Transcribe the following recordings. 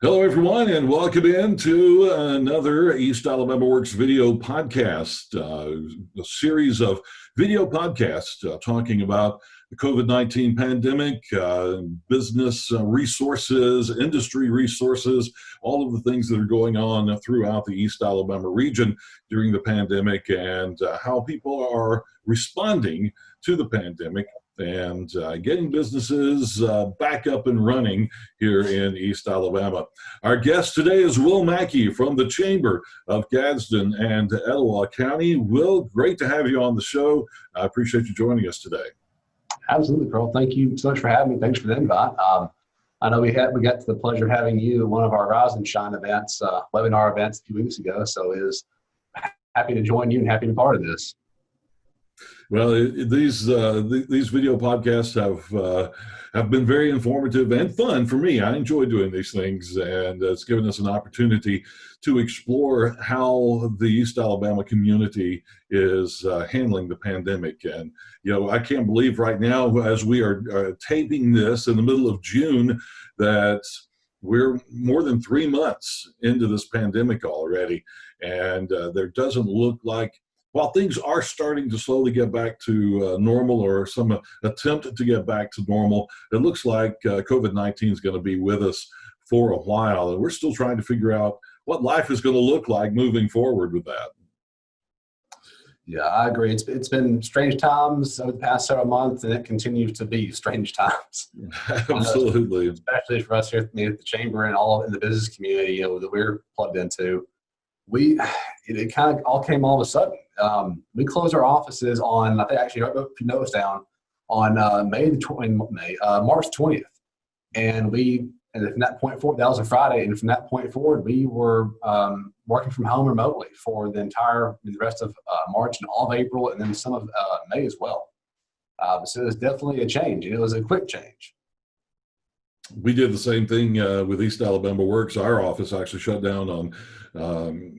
Hello, everyone, and welcome into another East AlabamaWorks Video Podcast, a series of video podcasts talking about the COVID-19 pandemic, business resources, industry resources, all of the things that are going on throughout the East Alabama region during the pandemic, and how people are responding to the pandemic and getting businesses back up and running here in East Alabama. Our guest today is WIll Mackey from the Chamber of Gadsden and Etowah County. Will, great to have you on the show. I appreciate you joining us today. Absolutely, Carl. Thank you so much for having me. Thanks for the invite. I know we got to the pleasure of having you at one of our Rise and Shine events, webinar events a few weeks ago. So it is happy to join you and happy to be part of this. Well, these video podcasts have been very informative and fun for me. I enjoy doing these things, and it's given us an opportunity to explore how the East Alabama community is handling the pandemic. And I can't believe right now, as we are taping this in the middle of June, that we're more than 3 months into this pandemic already, and there doesn't look like, while things are starting to slowly get back to normal, or some attempt to get back to normal, it looks like COVID-19 is going to be with us for a while. And we're still trying to figure out what life is going to look like moving forward with that. Yeah, I agree. It's been strange times over the past several months, and it continues to be strange times. Absolutely. Especially for us here at the Chamber and all in the business community that we're plugged into. It kind of all came all of a sudden. We closed our offices on, I think actually, I wrote a few notes down, on March 20th. And from that point forward, that was a Friday, and from that point forward, we were working from home remotely for the rest of March and all of April, and then some of May as well. So it was definitely a change, and it was a quick change. We did the same thing with East AlabamaWorks. Our office actually shut down on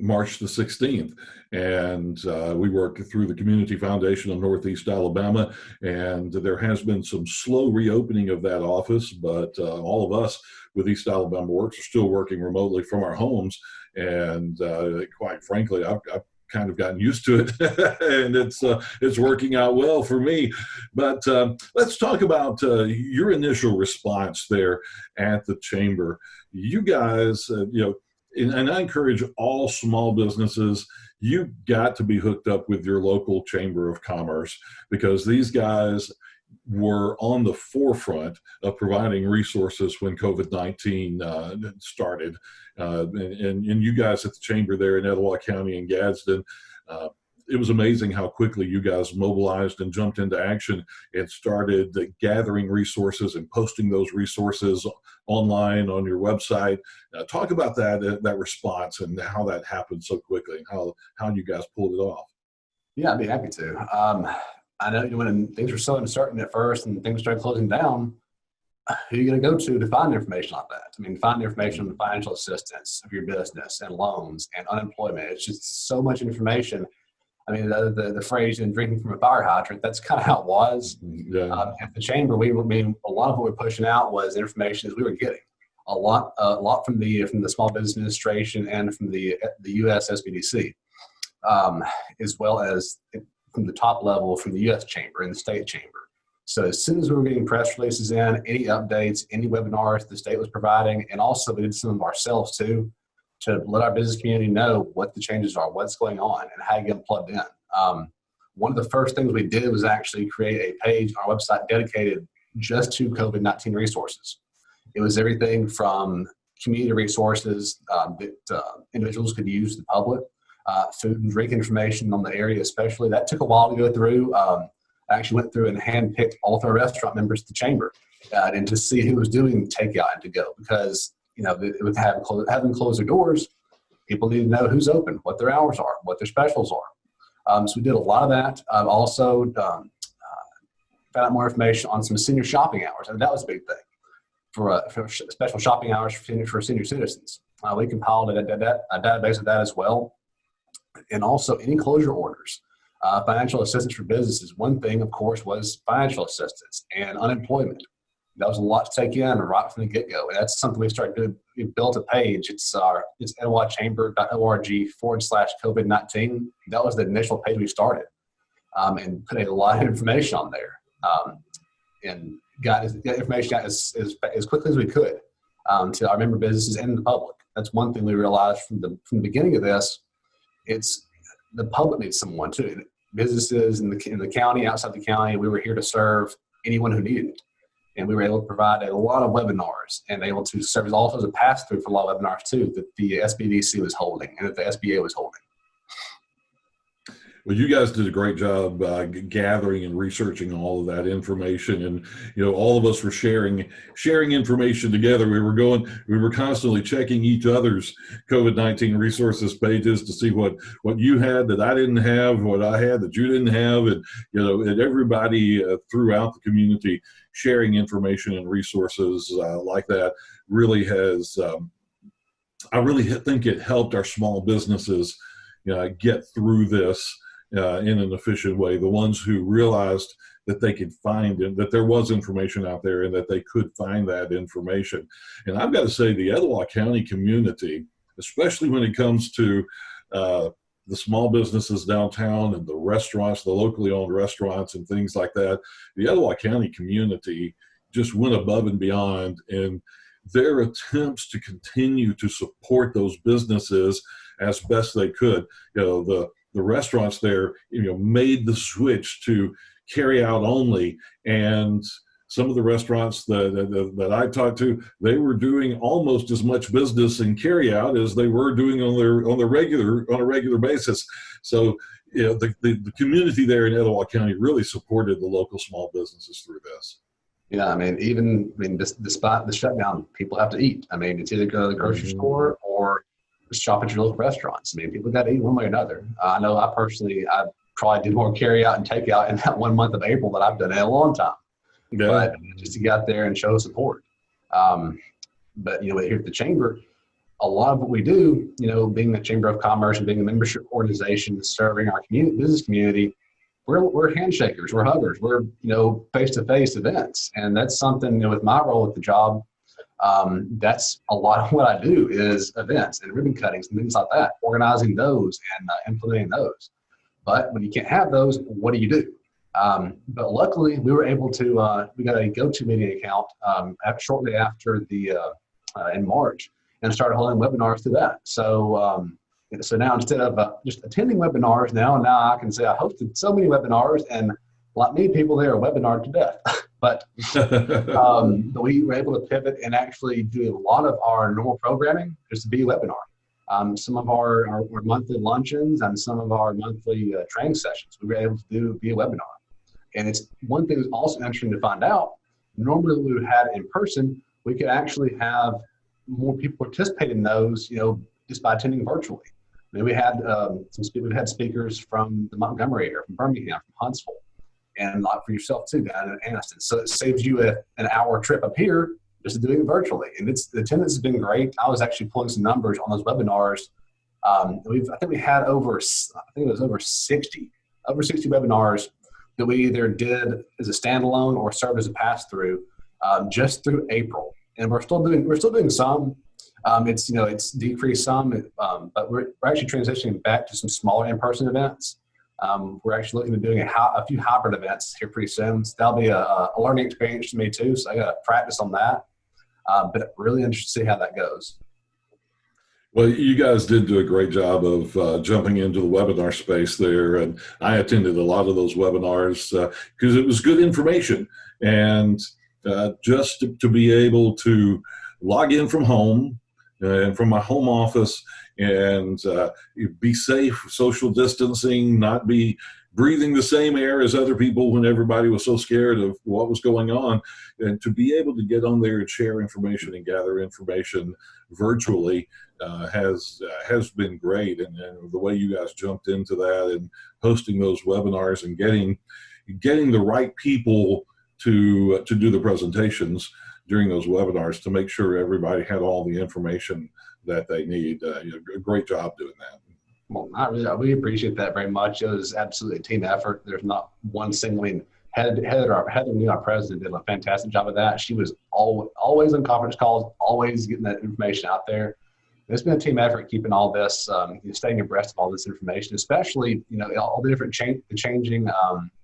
March the 16th, and we work through the Community Foundation of Northeast Alabama, and there has been some slow reopening of that office, but all of us with East AlabamaWorks are still working remotely from our homes, and quite frankly, I've kind of gotten used to it, and it's working out well for me. But let's talk about your initial response there at the Chamber. You guys, and I encourage all small businesses, you've got to be hooked up with your local Chamber of Commerce, because these guys were on the forefront of providing resources when COVID-19 started. And you guys at the Chamber there in Etowah County and Gadsden, it was amazing how quickly you guys mobilized and jumped into action and started gathering resources and posting those resources online on your website. Talk about that response and how that happened so quickly, and how you guys pulled it off. Yeah, I'd be happy to. I know when things were so uncertain at first and things started closing down, who are you going to go to find information like that? I mean, find information on the financial assistance of your business and loans and unemployment. It's just so much information. I mean, the phrase "in drinking from a fire hydrant," that's kind of how it was. Yeah. At the Chamber, a lot of what we were pushing out was information that we were getting a lot from the Small Business Administration and from the U.S. SBDC, as well as from the top level from the U.S. Chamber and the state chamber. So as soon as we were getting press releases in, any updates, any webinars the state was providing, and also we did some of ourselves too, to let our business community know what the changes are, what's going on, and how to get them plugged in. One of the first things we did was actually create a page on our website dedicated just to COVID-19 resources. It was everything from community resources that individuals could use, the public, food and drink information on the area especially. That took a while to go through. I actually went through and handpicked all of our restaurant members at the Chamber and to see who was doing takeout and to go, because with having closed their doors, people need to know who's open, what their hours are, what their specials are. So we did a lot of that. I've also found out more information on some senior shopping hours. I mean, that was a big thing for special shopping hours for senior citizens. We compiled a database of that as well. And also any closure orders. Financial assistance for businesses. One thing, of course, was financial assistance and unemployment. That was a lot to take in right from the get-go. And that's something we started doing. We built a page. It's etowahchamber.org/COVID-19. That was the initial page we started, and put a lot of information on there, and got information out as quickly as we could to our member businesses and the public. That's one thing we realized from the beginning of this. It's the public needs someone too. Businesses in the county, outside the county, we were here to serve anyone who needed it. And we were able to provide a lot of webinars and able to serve as also as a pass-through for a lot of webinars too that the SBDC was holding and that the SBA was holding. Well, you guys did a great job gathering and researching all of that information, and all of us were sharing information together. We were constantly checking each other's COVID-19 resources pages to see what you had that I didn't have, what I had that you didn't have, and and everybody throughout the community sharing information and resources like that really has. I really think it helped our small businesses get through this in an efficient way. The ones who realized that they could find it, that there was information out there and that they could find that information. And I've got to say the Etowah County community, especially when it comes to the small businesses downtown and the restaurants, the locally owned restaurants and things like that, the Etowah County community just went above and beyond in their attempts to continue to support those businesses as best they could. The restaurants there, made the switch to carry out only, and some of the restaurants that I talked to, they were doing almost as much business in carry out as they were doing on a regular basis. So, the community there in Etowah County really supported the local small businesses through this. Yeah, despite the shutdown, people have to eat. It's either go to the grocery store or shop at your local restaurants. People got to eat one way or another. I know I probably did more carry out and take out in that 1 month of April that I've done in a long time. Yeah. But just to get out there and show support. But here at the Chamber, a lot of what we do, being the Chamber of Commerce and being a membership organization serving our business community, we're handshakers, we're huggers, we're face-to-face events. And that's something, with my role at the job, that's a lot of what I do is events and ribbon cuttings and things like that, organizing those and implementing those. But when you can't have those, what do you do? But luckily, we were able to, we got a GoToMeeting account shortly after in March, and started holding webinars through that. So now instead of just attending webinars, now I can say I hosted so many webinars, and like many people there are webinared to death. But we were able to pivot and actually do a lot of our normal programming just to be a webinar. Some of our monthly luncheons and some of our monthly training sessions we were able to do via webinar. And it's one thing that's also interesting to find out. Normally we would have in person, we could actually have more people participate in those, just by attending virtually. We had we've had speakers from the Montgomery area, from Birmingham, from Huntsville, and like for yourself too, down in Anniston. So it saves you an hour trip up here just doing it virtually. And the attendance has been great. I was actually pulling some numbers on those webinars. I think we had over 60 webinars that we either did as a standalone or served as a pass-through just through April. And we're still doing some. It's decreased some, but we're actually transitioning back to some smaller in-person events. We're actually looking at doing a few hybrid events here pretty soon. So that'll be a learning experience to me too. So I got to practice on that. But really interested to see how that goes. Well, you guys did do a great job of jumping into the webinar space there. And I attended a lot of those webinars because it was good information. And just to be able to log in from home and from my home office and be safe, social distancing, not be breathing the same air as other people when everybody was so scared of what was going on, and to be able to get on there and share information and gather information virtually has been great. And the way you guys jumped into that and hosting those webinars and getting the right people to do the presentations during those webinars to make sure everybody had all the information that they need. A great job doing that. Well, we appreciate that very much. It was absolutely a team effort. There's not one single, Heather New, our president, did a fantastic job of that. She was always on conference calls, always getting that information out there. It's been a team effort keeping all this, staying abreast of all this information, especially, all the different changing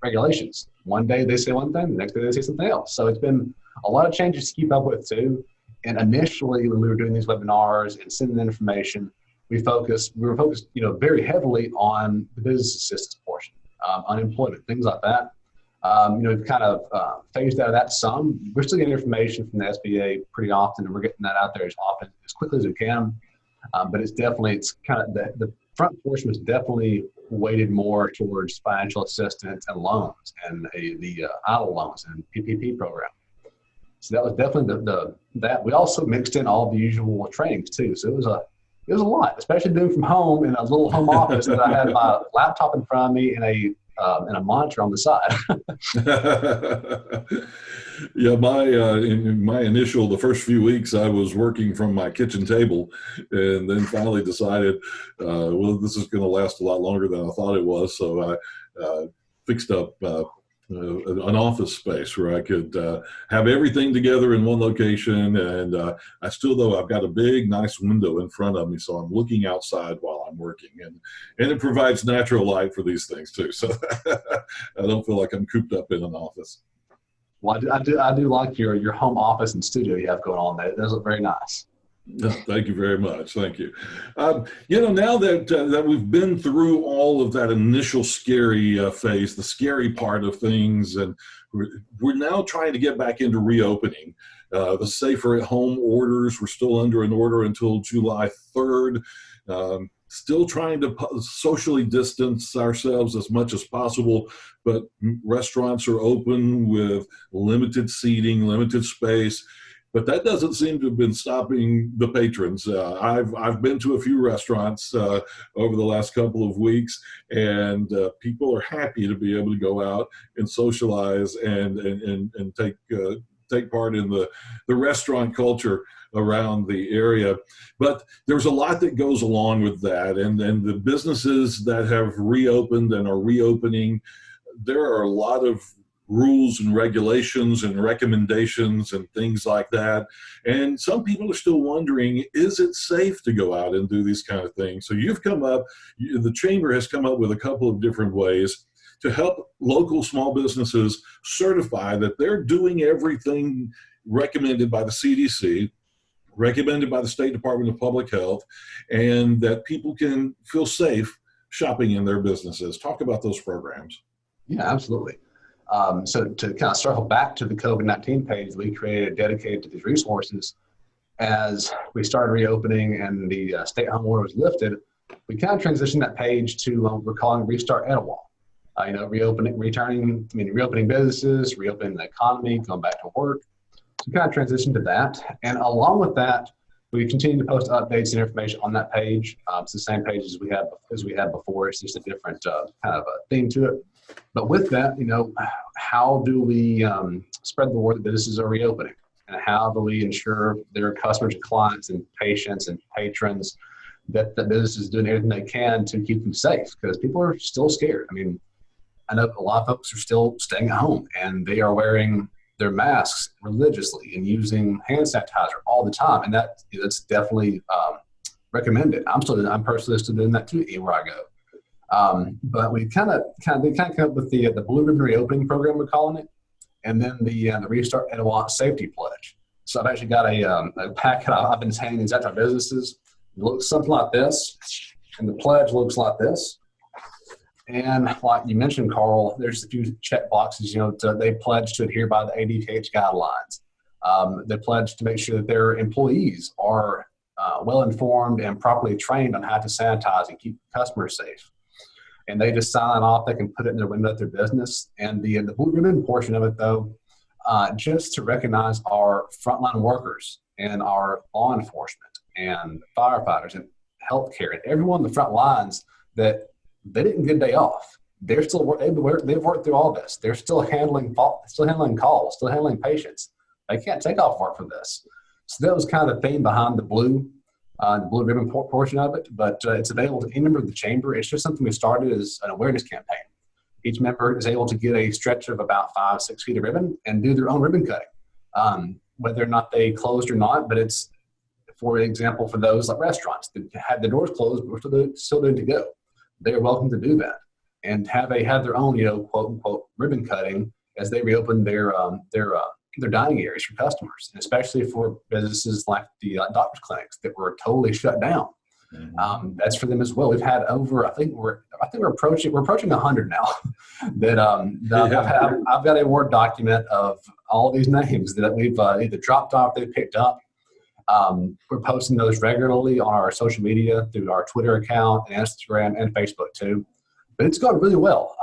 regulations. One day they say one thing, the next day they say something else. So it's been a lot of changes to keep up with too. And initially, when we were doing these webinars and sending information, we were focused, very heavily on the business assistance portion, unemployment, things like that. We've kind of phased out of that some. We're still getting information from the SBA pretty often, and we're getting that out there as quickly as we can. But it's kind of the front portion was definitely weighted more towards financial assistance and loans and the EIDL loans and PPP program. So that was definitely that. We also mixed in all the usual trainings too. So it was a lot, especially doing from home in a little home office that I had my laptop in front of me and a monitor on the side. Yeah, in my the first few weeks, I was working from my kitchen table, and then finally decided, this is going to last a lot longer than I thought it was. So I fixed up an office space where I could have everything together in one location. And I've got a big, nice window in front of me, so I'm looking outside while I'm working, and it provides natural light for these things too. So I don't feel like I'm cooped up in an office. Well, I do like your home office and studio you have going on there. Those look very nice. Thank you very much. Thank you. Now that we've been through all of that initial scary phase, the scary part of things, and we're now trying to get back into reopening. The safer at home orders, we're still under an order until July 3rd. Still trying to socially distance ourselves as much as possible, but restaurants are open with limited seating, limited space. But that doesn't seem to have been stopping the patrons. I've been to a few restaurants over the last couple of weeks, and people are happy to be able to go out and socialize and take part in the restaurant culture around the area. But there's a lot that goes along with that, and the businesses that have reopened and are reopening, there are a lot of rules and regulations and recommendations and things like that. And some people are still wondering, is it safe to go out and do these kind of things? So the chamber has come up with a couple of different ways to help local small businesses certify that they're doing everything recommended by the CDC, recommended by the State Department of Public Health, and that people can feel safe shopping in their businesses. Talk about those programs. Yeah, absolutely. So to kind of circle back to the COVID-19 page, we created dedicated to these resources. As we started reopening and the stay-at-home order was lifted, we kind of transitioned that page to what we're calling Restart Etowah. Reopening businesses, reopening the economy, going back to work. So we kind of transitioned to that. And along with that, we continue to post updates and information on that page. It's the same page as we had before. It's just a different kind of a theme to it. But with that, how do we spread the word that businesses are reopening? And how do we ensure their customers and clients and patients and patrons that the business is doing everything they can to keep them safe? Because people are still scared. I know a lot of folks are still staying at home, and they are wearing their masks religiously and using hand sanitizer all the time. And that's definitely recommended. I'm personally still doing that too, anywhere I go. But we kind of came up with the Blue Ribbon Reopening Program, we're calling it, and then the Restart Etowah Safety Pledge. So I've actually got a packet. I've been handing these out to our businesses. It looks something like this, and the pledge looks like this. And like you mentioned, Carl, there's a few check boxes. They pledge to adhere by the ADPH guidelines. They pledge to make sure that their employees are well informed and properly trained on how to sanitize and keep customers safe. And they just sign off. They can put it in their window at their business. And the Blue Ribbon portion of it, though, just to recognize our frontline workers and our law enforcement and firefighters and healthcare and everyone on the front lines that they didn't get a day off. They've worked through all this. They're still handling calls, still handling patients. They can't take off work for this. So that was kind of the theme behind the blue ribbon portion of it. But it's available to any member of the chamber. It's just something we started as an awareness campaign. Each member is able to get a stretch of about 5-6 feet of ribbon and do their own ribbon cutting, whether or not they closed or not. But it's, for example, for those like restaurants that had the doors closed but were still doing to go, they are welcome to do that and have their own, quote unquote, ribbon cutting as they reopen their dining areas for customers, and especially for businesses like the doctor's clinics that were totally shut down. That's for them as well. We've had over, I think we're approaching 100 now. that I've got a Word document of all these names that we've either dropped off, they picked up. We're posting those regularly on our social media through our Twitter account and Instagram and Facebook too. But it's gone really well.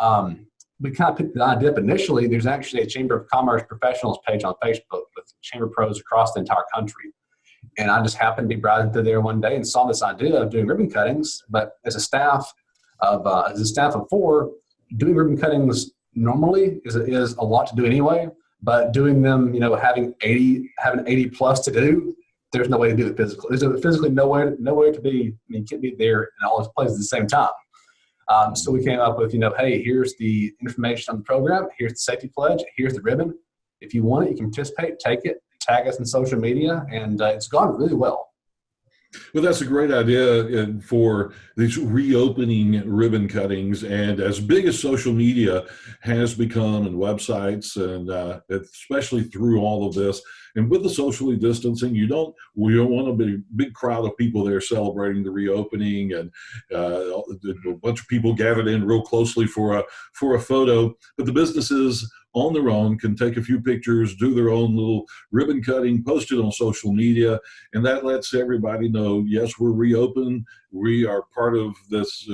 We kind of picked the idea up initially. There's actually a Chamber of Commerce professionals page on Facebook with chamber pros across the entire country. And I just happened to be browsing through there one day and saw this idea of doing ribbon cuttings. But as a staff of 4, doing ribbon cuttings normally is a lot to do anyway. But doing them, having 80 plus to do, there's no way to do it physically. There's physically nowhere to be. You can't be there in all those places at the same time. So we came up with, hey, here's the information on the program. Here's the safety pledge. Here's the ribbon. If you want it, you can participate, take it, tag us in social media, and it's gone really well. Well, that's a great idea for these reopening ribbon cuttings. And as big as social media has become and websites, and especially through all of this, and with the socially distancing, we don't want a big crowd of people there celebrating the reopening, and a bunch of people gathered in real closely for a photo. But the businesses on their own can take a few pictures, do their own little ribbon cutting, post it on social media, and that lets everybody know, yes, we're reopened. We are part of this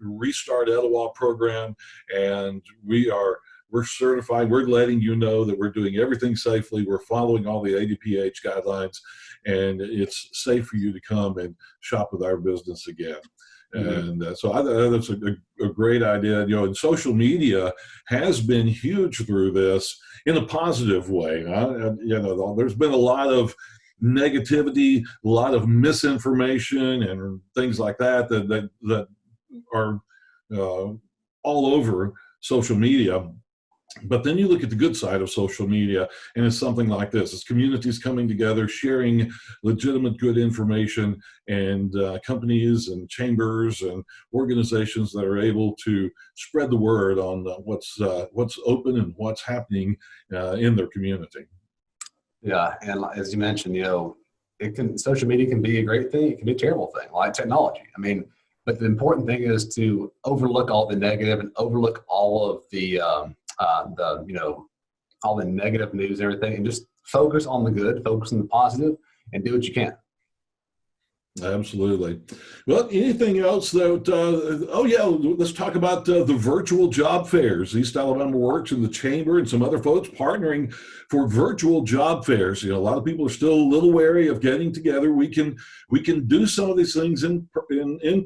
Restart Etowah program, and we're certified. We're letting you know that we're doing everything safely. We're following all the ADPH guidelines, and it's safe for you to come and shop with our business again. And so I think that's a great idea. And social media has been huge through this in a positive way. There's been a lot of negativity, a lot of misinformation, and things like that are all over social media. But then you look at the good side of social media, and it's something like this. It's communities coming together, sharing legitimate good information, and companies and chambers and organizations that are able to spread the word on what's open and what's happening in their community. Yeah, and as you mentioned, social media can be a great thing. It can be a terrible thing, like technology. But the important thing is to overlook all the negative and overlook all of the all the negative news and everything, and just focus on the good, focus on the positive, and do what you can. Absolutely. Well, anything else that, let's talk about the virtual job fairs. East AlabamaWorks and the Chamber and some other folks partnering for virtual job fairs. A lot of people are still a little wary of getting together. We can do some of these things in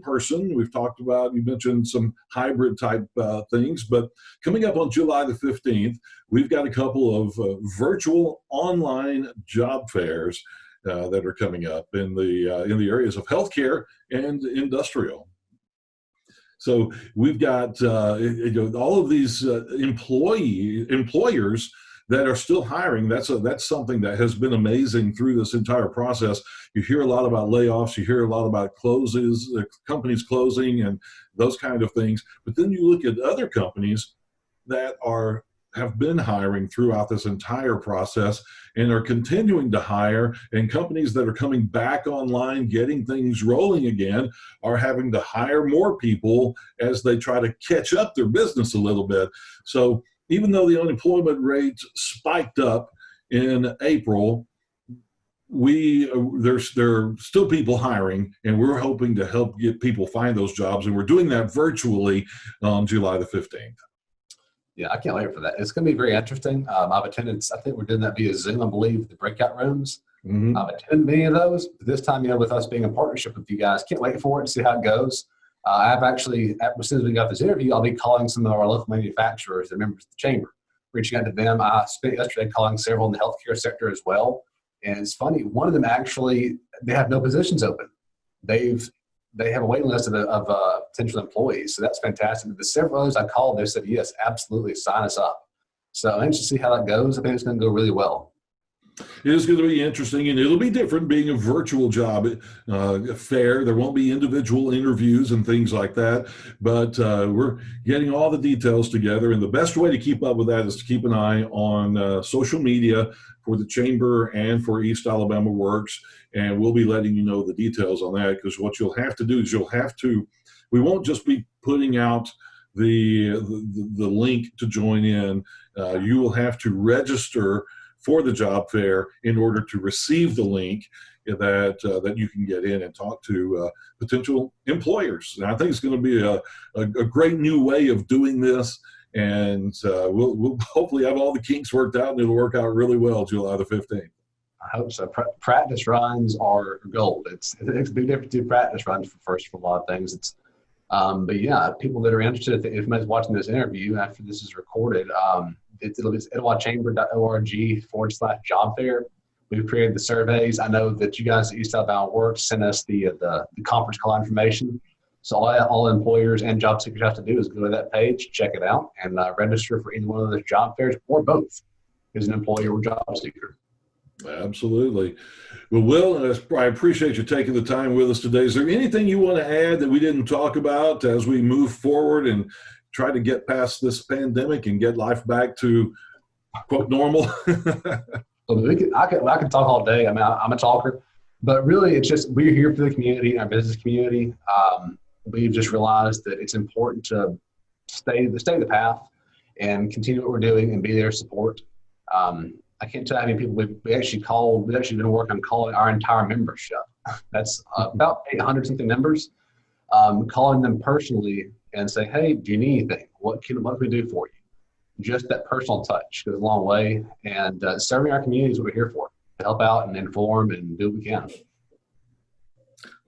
person. We've talked about, you mentioned some hybrid type things, but coming up on July the 15th, we've got a couple of virtual online job fairs that are coming up in the areas of healthcare and industrial. So we've got all of these employers that are still hiring. That's something that has been amazing through this entire process. You hear a lot about layoffs. You hear a lot about closes, companies closing, and those kind of things. But then you look at other companies that have been hiring throughout this entire process and are continuing to hire, and companies that are coming back online, getting things rolling again, are having to hire more people as they try to catch up their business a little bit. So even though the unemployment rate spiked up in April, there's still people hiring, and we're hoping to help get people find those jobs, and we're doing that virtually on July the 15th. Yeah, I can't wait for that. It's going to be very interesting. I've attended, I think we're doing that via Zoom, I believe, the breakout rooms. I've attended many of those. But this time, with us being in partnership with you guys, can't wait for it to see how it goes. I've actually, as soon as we got this interview, I'll be calling some of our local manufacturers that are members of the chamber, reaching out to them. I spent yesterday calling several in the healthcare sector as well. And it's funny, one of them actually, they have no positions open. They've they have a waiting list of potential employees. So that's fantastic. The several others I called, they said, yes, absolutely, sign us up. So I'm anxious to see how that goes. I think it's going to go really well. It is going to be interesting, and it'll be different being a virtual job fair. There won't be individual interviews and things like that, but we're getting all the details together. And the best way to keep up with that is to keep an eye on social media for the Chamber and for East Alabama Works, and we'll be letting you know the details on that, because what you'll have to do is we won't just be putting out the link to join in. You will have to register for the job fair in order to receive the link that you can get in and talk to potential employers. And I think it's going to be a great new way of doing this, and we'll hopefully have all the kinks worked out, and it'll work out really well July the 15th. I hope so. Practice runs are gold. It's a big difference to practice runs for a lot of things. But yeah, people that are interested, if anybody's watching this interview after this is recorded, it's etowahchamber.org/job fair. We've created the surveys. I know that you guys at East Alabama Works sent us the conference call information. So all employers and job seekers have to do is go to that page, check it out, and register for either one of those job fairs or both as an employer or job seeker. Absolutely. Well, Will, I appreciate you taking the time with us today. Is there anything you want to add that we didn't talk about as we move forward and try to get past this pandemic and get life back to, quote, normal? I could talk all day. I mean, I'm a talker, but really it's just we're here for the community, our business community. We've just realized that it's important to stay the path and continue what we're doing and be there to support. I can't tell you how many people we've actually been working on calling our entire membership. That's about 800 something members, calling them personally and say, hey, do you need anything? What can we do for you? Just that personal touch goes a long way, and serving our community is what we're here for, to help out and inform and do what we can.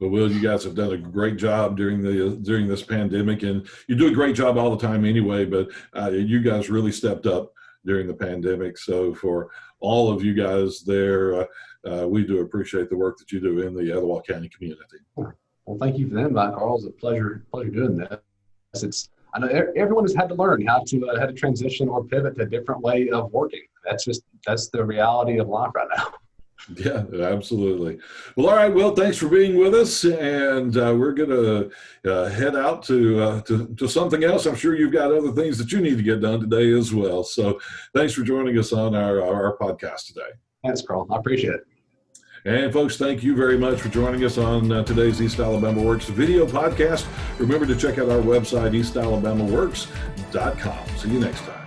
Well, Will, you guys have done a great job during this pandemic, and you do a great job all the time anyway, but you guys really stepped up during the pandemic. So for all of you guys there, we do appreciate the work that you do in the Etowah County community. Well, thank you for the invite, Carl. It's a pleasure doing this. I know everyone has had to learn how to transition or pivot to a different way of working. That's the reality of life right now. Yeah, absolutely. Well, all right, Will, thanks for being with us, and we're going to head out to something else. I'm sure you've got other things that you need to get done today as well. So thanks for joining us on our podcast today. Thanks, Carl. I appreciate it. And folks, thank you very much for joining us on today's East Alabama Works Video Podcast. Remember to check out our website, eastalabamaworks.com. See you next time.